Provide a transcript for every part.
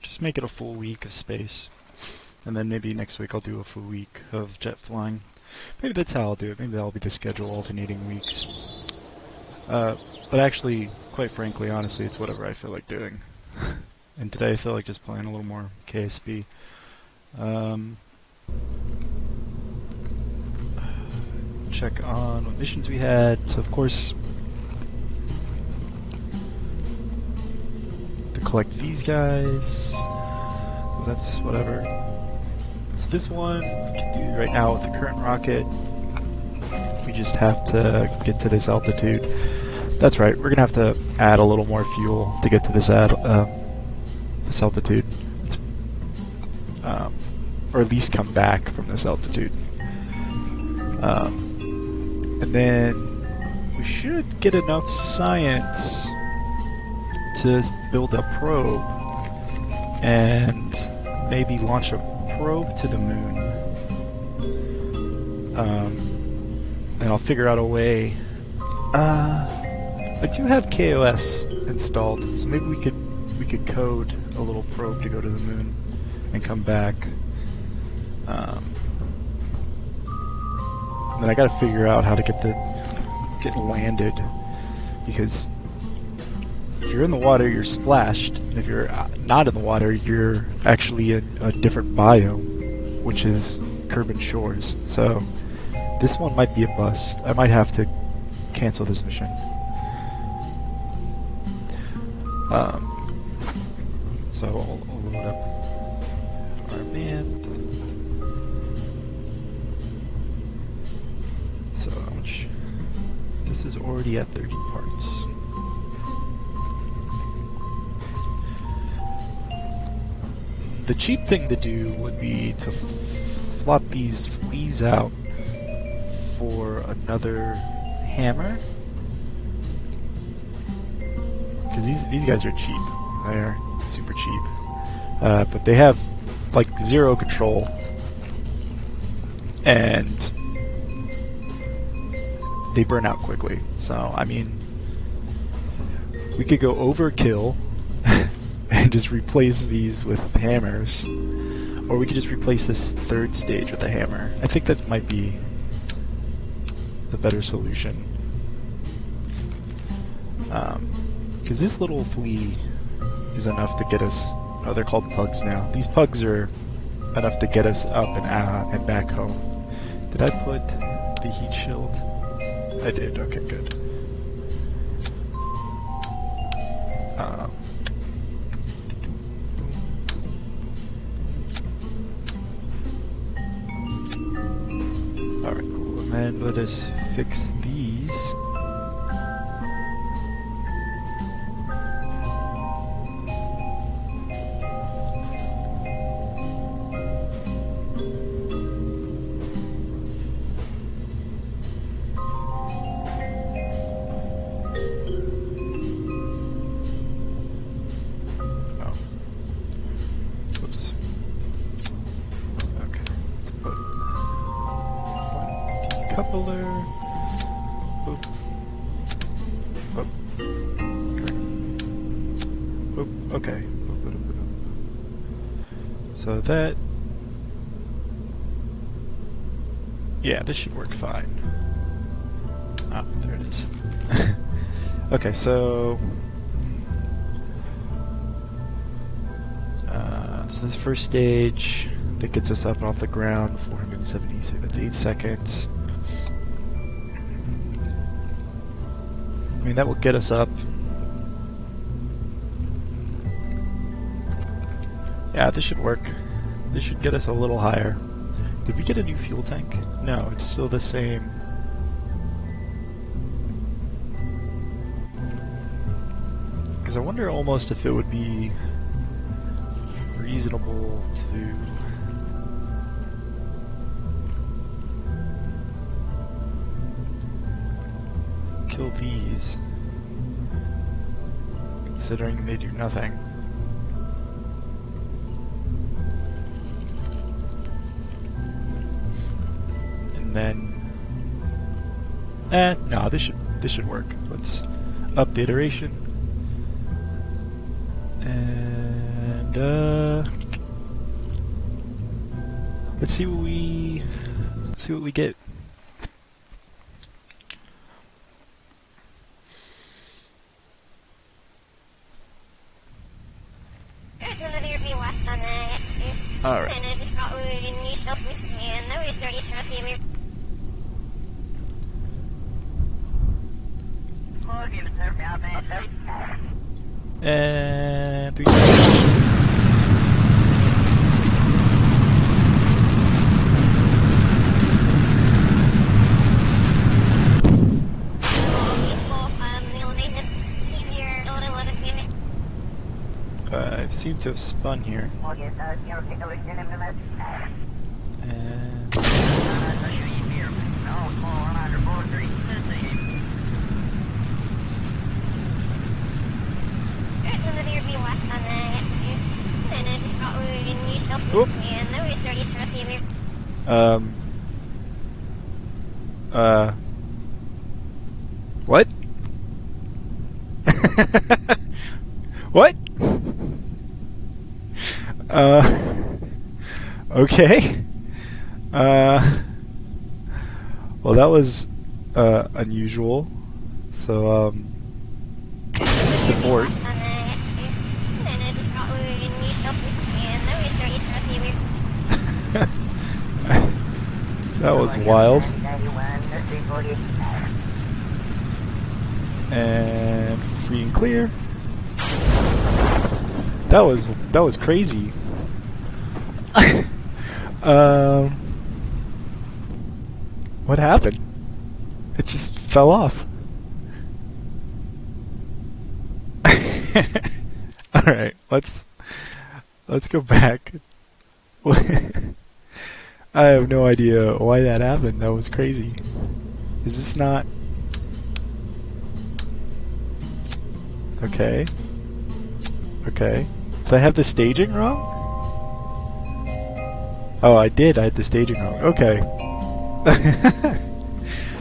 Just make it a full week of space, and then maybe next week I'll do a full week of jet flying. Maybe that's how I'll do it. Maybe that'll be the schedule, alternating weeks. But actually, quite frankly, honestly, it's whatever I feel like doing. And today I feel like just playing a little more KSB. Check on what missions we had. So of course, to collect these guys. So that's whatever. So this one we can do right now with the current rocket. We just have to get to this altitude. That's right, we're gonna have to add a little more fuel to get to this altitude. Or at least come back from this altitude. And then we should get enough science to build a probe and maybe launch a probe to the moon. And I'll figure out a way. I do have KOS installed, so maybe we could code a little probe to go to the moon and come back. And then I gotta figure out how to get landed, because if you're in the water, you're splashed. And if you're not in the water, you're actually in a different biome, which is Kerbin Shores. So this one might be a bust. I might have to cancel this mission. So I'll load up our man. So how much? This is already at 30 parts. The cheap thing to do would be to flop these fleas out for another hammer. Because these guys are cheap. They're super cheap. But they have like zero control. And they burn out quickly. So, I mean, we could go overkill and just replace these with hammers. Or we could just replace this third stage with a hammer. I think that might be the better solution. Because this little flea is enough to get us... Oh, they're called pugs now. These pugs are enough to get us up and back home. Did I put the heat shield? I did. Okay, good. Alright, cool. And then let us fix these. Coupler. Boop. Boop. Okay. Boop. Okay. Boop, boop, boop, boop. So that... Yeah, this should work fine. Ah, there it is. Okay, so... so this first stage that gets us up and off the ground, 470, so that's 8 seconds. I mean, that will get us up. Yeah, this should work. This should get us a little higher. Did we get a new fuel tank? No, it's still the same. Because I wonder almost if it would be reasonable to... kill these, considering they do nothing. And then, no, this should work. Let's up the iteration, and And let's see what we get. All right. And 3 seconds. I seem to have spun here. And oop. What? What? Okay. Well, that was unusual. So just abort. That was wild. And free and clear. That was crazy. What happened? It just fell off. All right, let's go back. I have no idea why that happened. That was crazy. Is this not... Okay. Okay. Did I have the staging wrong? Oh, I did. I had the staging wrong. Okay.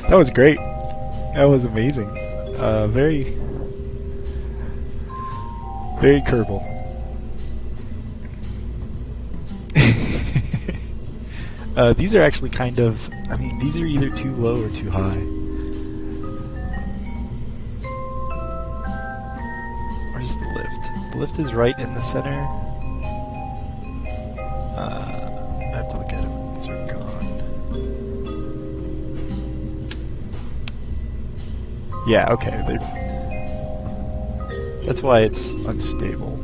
That was great. That was amazing. Very Kerbal. These are actually kind of... I mean, these are either too low or too high. Where's the lift? The lift is right in the center. I have to look at it when these are gone. Yeah, okay. That's why it's unstable.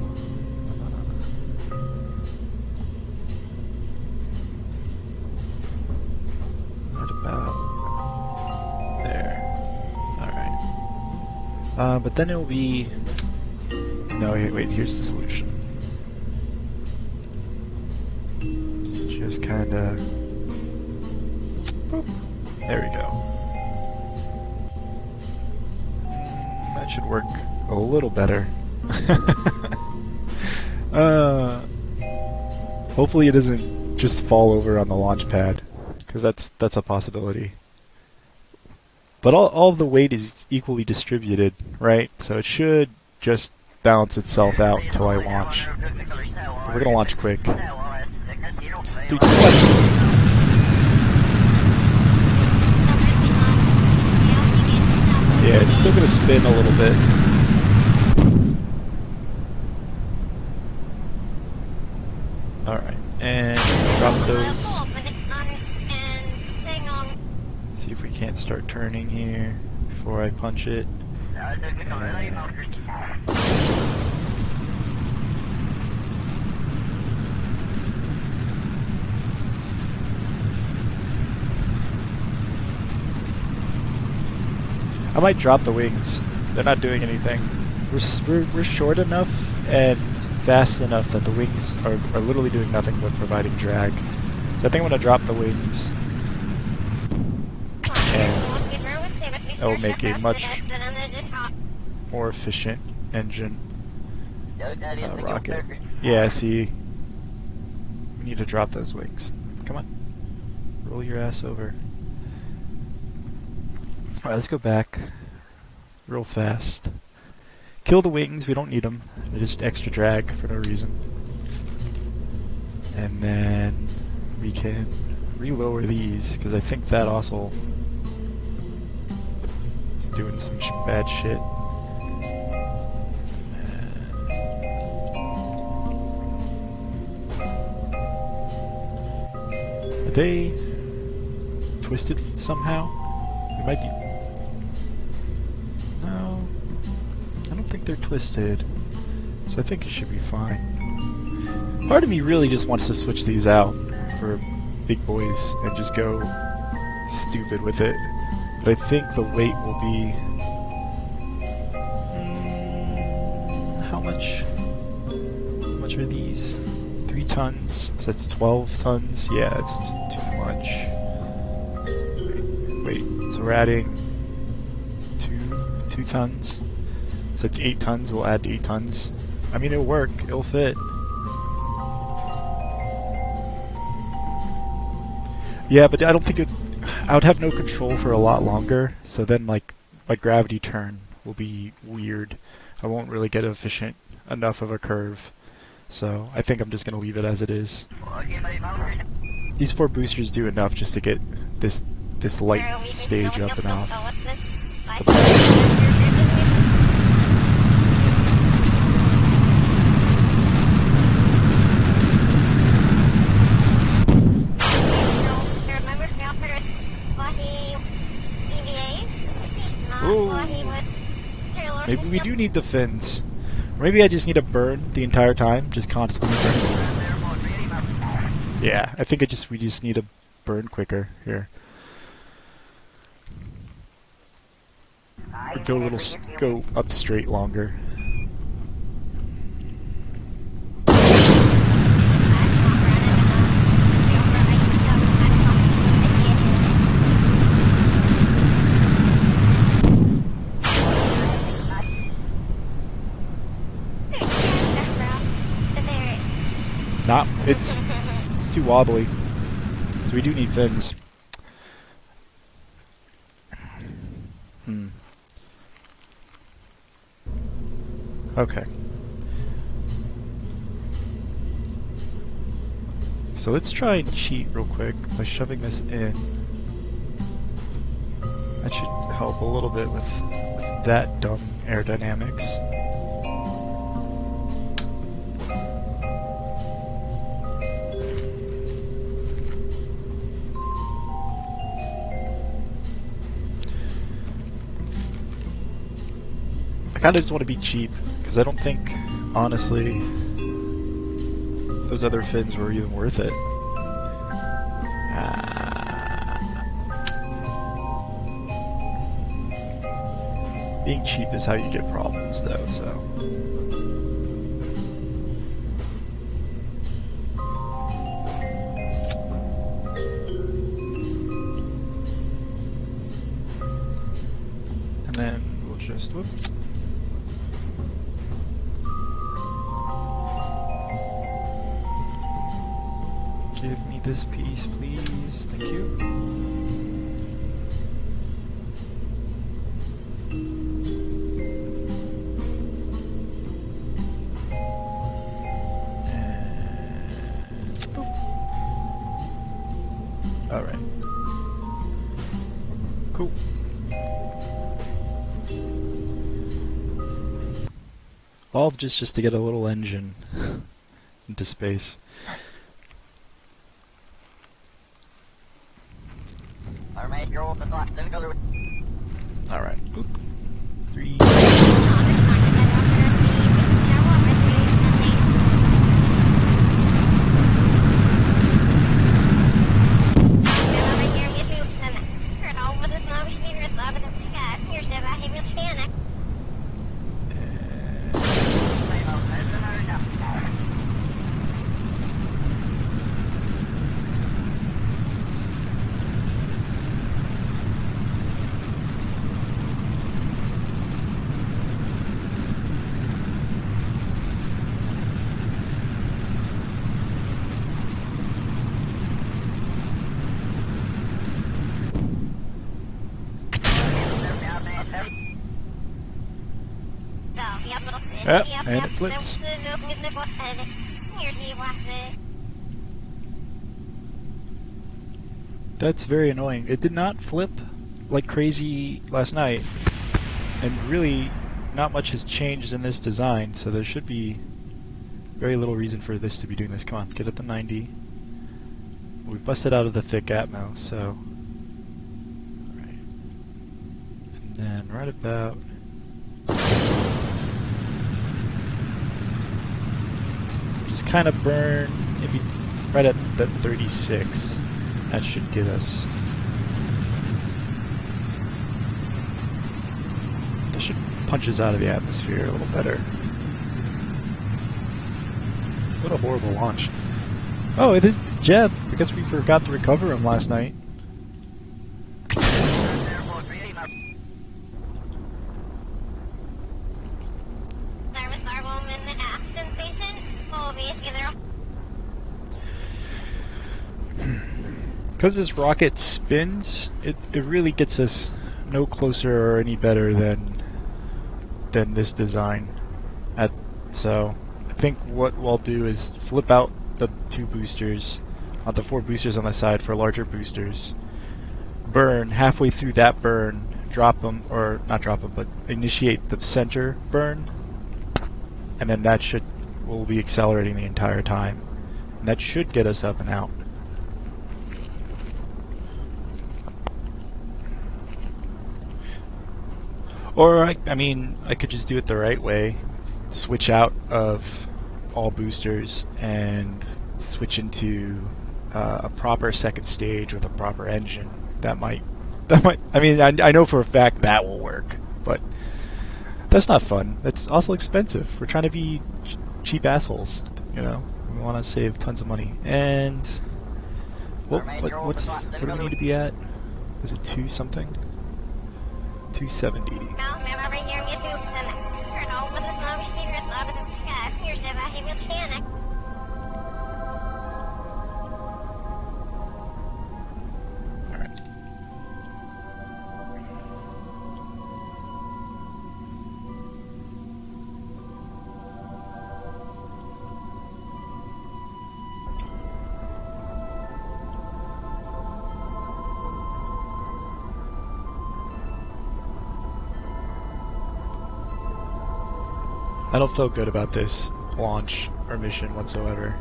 What about there? Alright. But then it'll be... No, wait, here's the solution. Just kinda... Boop. There we go. That should work a little better. Hopefully it doesn't just fall over on the launch pad, because that's a possibility. But all of the weight is equally distributed, right? So it should just balance itself out until I launch. But we're gonna launch quick. 3, 2, 1. Yeah, it's still gonna spin a little bit. Alright, and drop those. See if we can't start turning here before I punch it. I might drop the wings. They're not doing anything. We're short enough and fast enough that the wings are literally doing nothing but providing drag. So I think I'm going to drop the wings. And that will make a much more efficient engine. Rocket. Yeah, see. We need to drop those wings. Come on. Roll your ass over. Alright, let's go back real fast. Kill the wings, we don't need them. They're just extra drag for no reason. And then we can relower these, because I think that also is doing some bad shit. Are they twisted somehow? We might be... No, I don't think they're twisted, so I think it should be fine. Part of me really just wants to switch these out for big boys and just go stupid with it, but I think the weight will be... how much are these? 3 tons, so that's 12 tons. Yeah, it's too much. Wait, so we're adding 2 tons, so it's 8 tons. We'll add 8 tons. I mean, it'll work, it'll fit. Yeah, but I don't think I would have no control for a lot longer, so then like my gravity turn will be weird. I won't really get efficient enough of a curve, so I think I'm just going to leave it as it is. These 4 boosters do enough just to get this light stage up and off. Ooh. Maybe we do need the fins. Or maybe I just need to burn the entire time, just constantly burn. Yeah, I think we just need to burn quicker here. Or go up straight longer. Nah, it's too wobbly. So we do need fins. Okay. So let's try and cheat real quick by shoving this in. That should help a little bit with that dumb aerodynamics. I kind of just want to be cheap, because I don't think, honestly, those other fins were even worth it. Being cheap is how you get problems, though, so... And then we'll just... Whoop. Give me this piece, please. Thank you. And boop. All right. Cool. All just to get a little engine into space. Alright. 3. Yep, and it flips. That's very annoying. It did not flip like crazy last night, and really not much has changed in this design, so there should be very little reason for this to be doing this. Come on, get at the 90. We busted out of the thick atmo, so... Alright. And then right about... Just kind of burn maybe right at that 36. That should get us... That should punch us out of the atmosphere a little better. What a horrible launch. Oh, it is Jeb. I guess we forgot to recover him last night. Because this rocket spins, it really gets us no closer or any better than this design. So I think what we'll do is flip out the 2 boosters, the 4 boosters on the side for larger boosters. Burn halfway through that burn, drop them, or not drop them, but initiate the center burn, and then that will be accelerating the entire time, and that should get us up and out. Or, I mean, I could just do it the right way. Switch out of all boosters and switch into a proper second stage with a proper engine. That might, I mean, I know for a fact that will work, but that's not fun. That's also expensive. We're trying to be cheap assholes, you know? We want to save tons of money. And, what do we need to be at? Is it 2 something? 270. Alright. I don't feel good about this launch or mission whatsoever.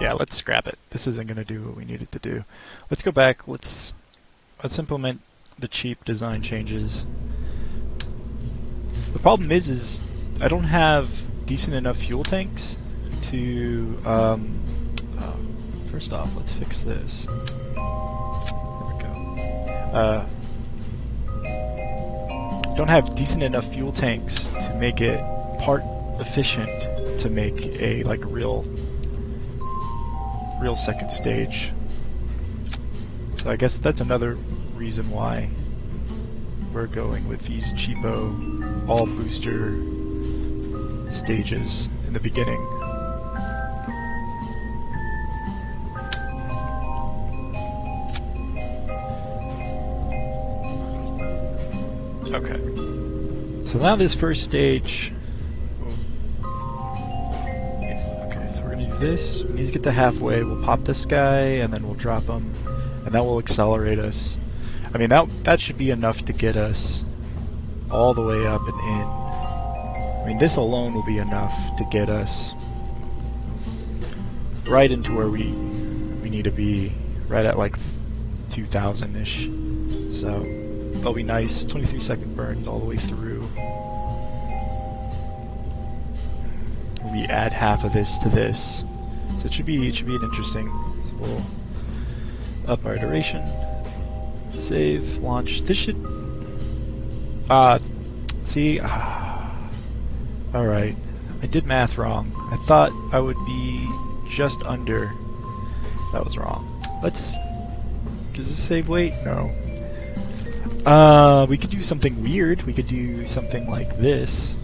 Yeah, let's scrap it. This isn't going to do what we need it to do. Let's go back. Let's implement the cheap design changes. The problem is I don't have decent enough fuel tanks to, first off, let's fix this. There we go. Don't have decent enough fuel tanks to make it part efficient to make a, like, real second stage. So I guess that's another reason why we're going with these cheapo all booster stages in the beginning. Okay. So now this first stage... Okay, so we're gonna do this. We need to get to halfway. We'll pop this guy, and then we'll drop him. And that will accelerate us. I mean, that should be enough to get us all the way up and in. I mean, this alone will be enough to get us right into where we need to be, right at like 2,000-ish. So that'll be nice. 23-second burns all the way through. We add half of this to this, so it should be an interesting. So we'll up our iteration, save, launch. This should. See. Alright, I did math wrong. I thought I would be just under. That was wrong. Does this save weight? No. We could do something weird. We could do something like this.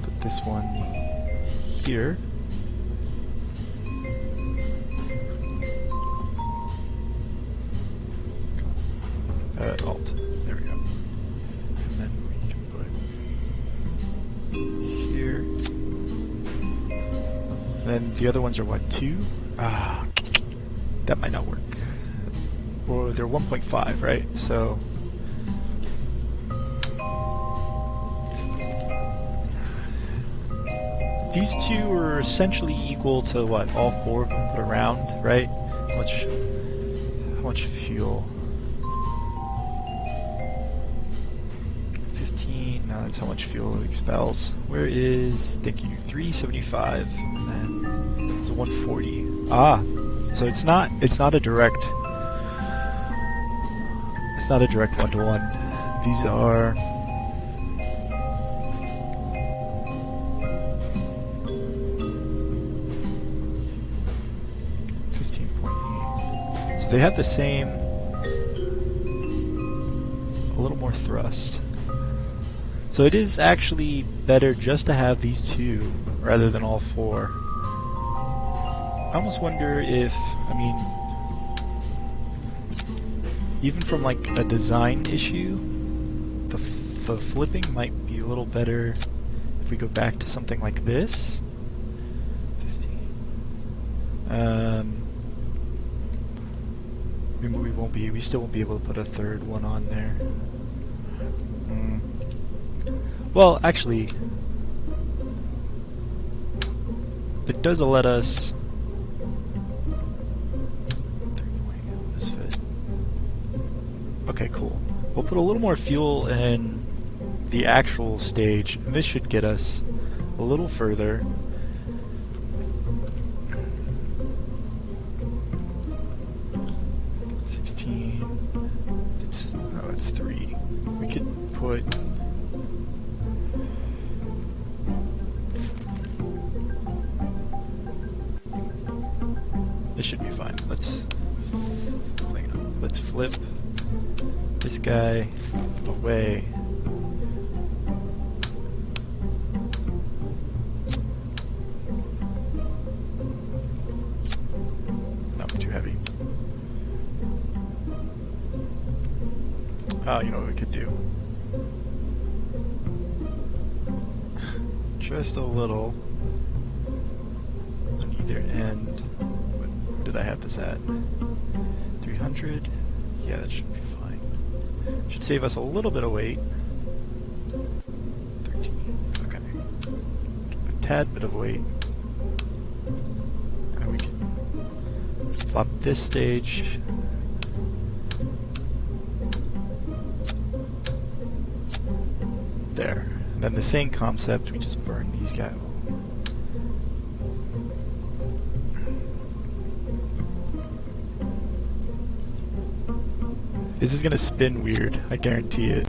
Put this one here. Alt. There we go. And then we can put here. And then the other ones are what, 2? Ah, that might not work. Or they're 1.5, right? So these two are essentially equal to what, all 4 of them put around, right? How much fuel? 15, no, that's how much fuel it expels. Where is, thank you, 375, and then it's a 140. Ah, so it's not a direct, one-to-one. These are they have the same, a little more thrust. So it is actually better just to have these 2 rather than all 4. I almost wonder if, I mean, even from like a design issue, the flipping might be a little better if we go back to something like this. 15. We still won't be able to put a third one on there. Well, actually, it does let us. This fit. Okay, cool. We'll put a little more fuel in the actual stage, and this should get us a little further. It's 3. We could put. This should be fine. Let's flip this guy away. Not too heavy. Oh, you know what we could do? Just a little on either end. What did I have this at? 300? Yeah, that should be fine. Should save us a little bit of weight. 13, okay. A tad bit of weight. And we can flop this stage. There. And then the same concept, we just burn these guys. This is gonna spin weird, I guarantee it.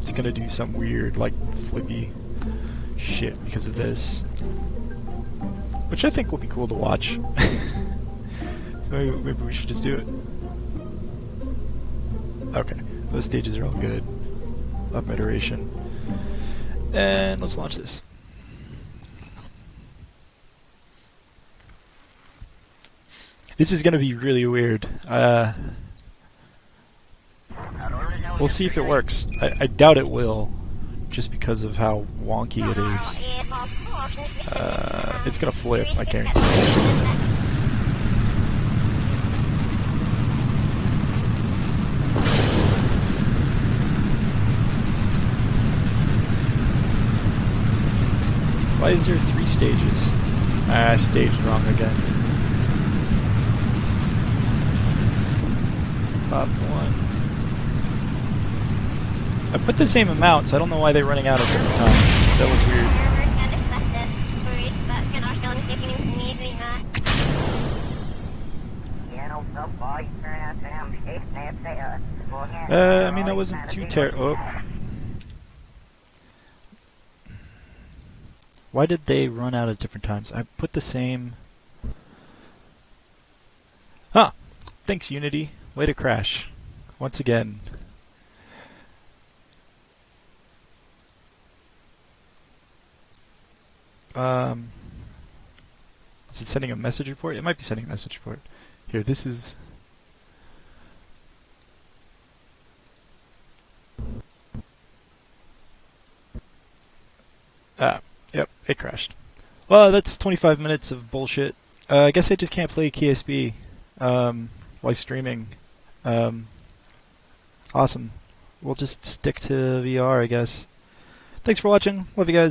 It's gonna do some weird, like, flippy shit because of this. Which I think will be cool to watch. So maybe we should just do it. Okay, those stages are all good. Up iteration. And let's launch this. This is gonna be really weird. We'll see if it works. I doubt it will, just because of how wonky it is. It's gonna flip, I guarantee it. Why is there 3 stages? I staged wrong again. Pop 1. I put the same amount, so I don't know why they're running out at different times. That was weird. I mean, that wasn't too terrible. Oh. Why did they run out at different times? I put the same. Huh. Thanks, Unity. Way to crash. Once again. Is it sending a message report? It might be sending a message report. Here, this is... Ah, yep, it crashed. Well, that's 25 minutes of bullshit. I guess I just can't play KSB while streaming. Um, awesome. We'll just stick to VR, I guess. Thanks for watching. Love you guys.